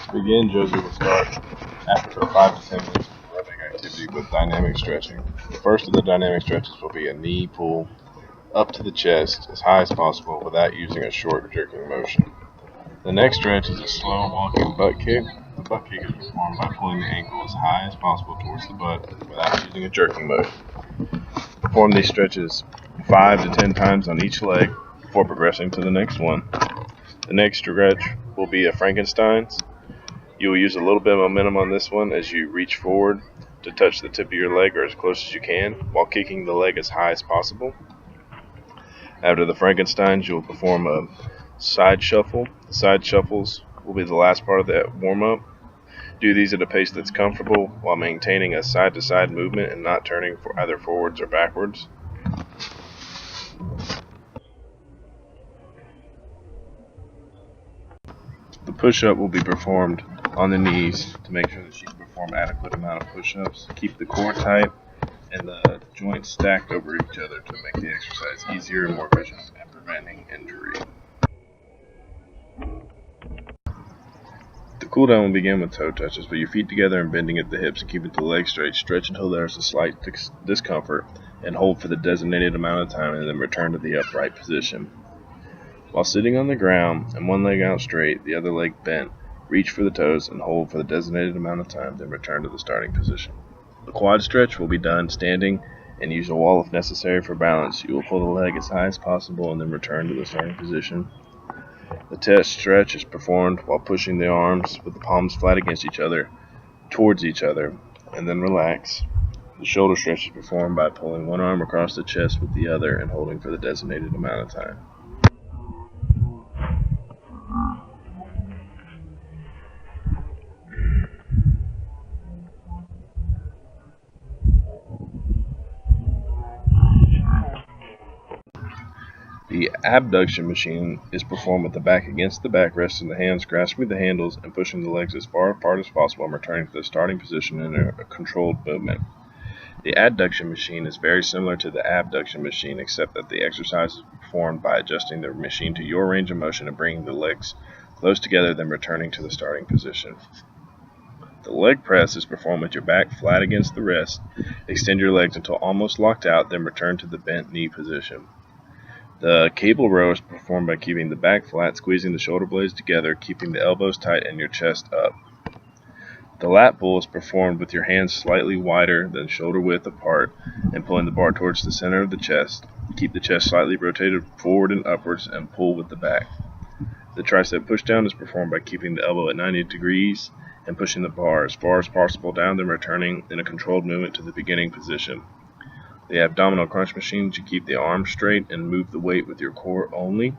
To begin, Josie will start after 5 to 10 minutes of running activity with dynamic stretching. The first of the dynamic stretches will be a knee pull up to the chest as high as possible without using a short jerking motion. The next stretch is a slow walking butt kick. The butt kick is performed by pulling the ankle as high as possible towards the butt without using a jerking motion. Perform these stretches 5 to 10 times on each leg before progressing to the next one. The next stretch will be a Frankenstein's. You will use a little bit of momentum on this one as you reach forward to touch the tip of your leg or as close as you can while kicking the leg as high as possible. After the Frankensteins, you will perform a side shuffle. The side shuffles will be the last part of that warm-up. Do these at a pace that's comfortable while maintaining a side-to-side movement and not turning for either forwards or backwards. The push-up will be performed on the knees to make sure that you can perform adequate amount of push-ups. Keep the core tight and the joints stacked over each other to make the exercise easier and more efficient at preventing injury. The cooldown will begin with toe touches. Put your feet together and bending at the hips and keeping the legs straight. Stretch until there is a slight discomfort and hold for the designated amount of time and then return to the upright position. While sitting on the ground and one leg out straight, the other leg bent, reach for the toes and hold for the designated amount of time, then return to the starting position. The quad stretch will be done standing and use a wall if necessary for balance. You will pull the leg as high as possible and then return to the starting position. The chest stretch is performed while pushing the arms with the palms flat against each other, towards each other, and then relax. The shoulder stretch is performed by pulling one arm across the chest with the other and holding for the designated amount of time. The abduction machine is performed with the back against the backrest and the hands grasping the handles and pushing the legs as far apart as possible and returning to the starting position in a controlled movement. The adduction machine is very similar to the abduction machine, except that the exercise is performed by adjusting the machine to your range of motion and bringing the legs close together, then returning to the starting position. The leg press is performed with your back flat against the wrist. Extend your legs until almost locked out, then return to the bent knee position. The cable row is performed by keeping the back flat, squeezing the shoulder blades together, keeping the elbows tight and your chest up. The lat pull is performed with your hands slightly wider than shoulder width apart and pulling the bar towards the center of the chest. Keep the chest slightly rotated forward and upwards and pull with the back. The tricep pushdown is performed by keeping the elbow at 90 degrees and pushing the bar as far as possible down, then returning in a controlled movement to the beginning position. The abdominal crunch machine should keep the arms straight and move the weight with your core only.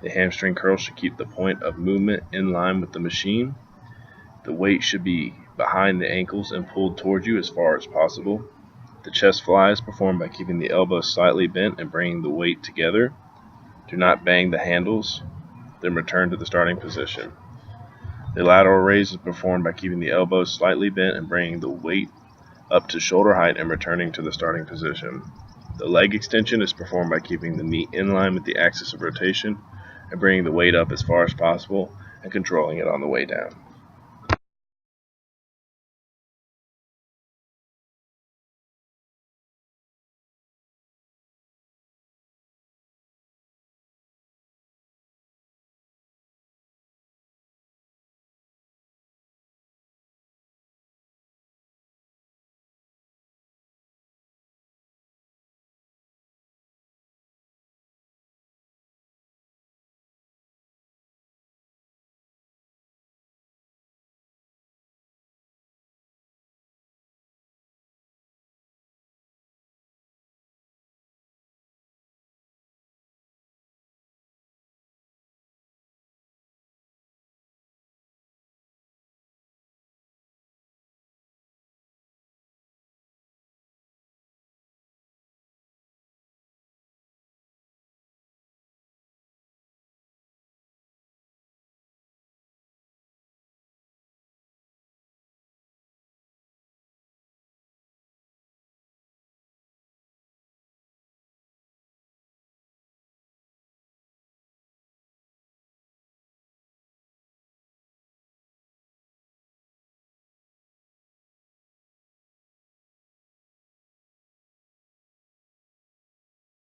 The hamstring curl should keep the point of movement in line with the machine. The weight should be behind the ankles and pulled toward you as far as possible. The chest fly is performed by keeping the elbows slightly bent and bringing the weight together. Do not bang the handles, then return to the starting position. The lateral raise is performed by keeping the elbows slightly bent and bringing the weight up to shoulder height and returning to the starting position. The leg extension is performed by keeping the knee in line with the axis of rotation and bringing the weight up as far as possible and controlling it on the way down.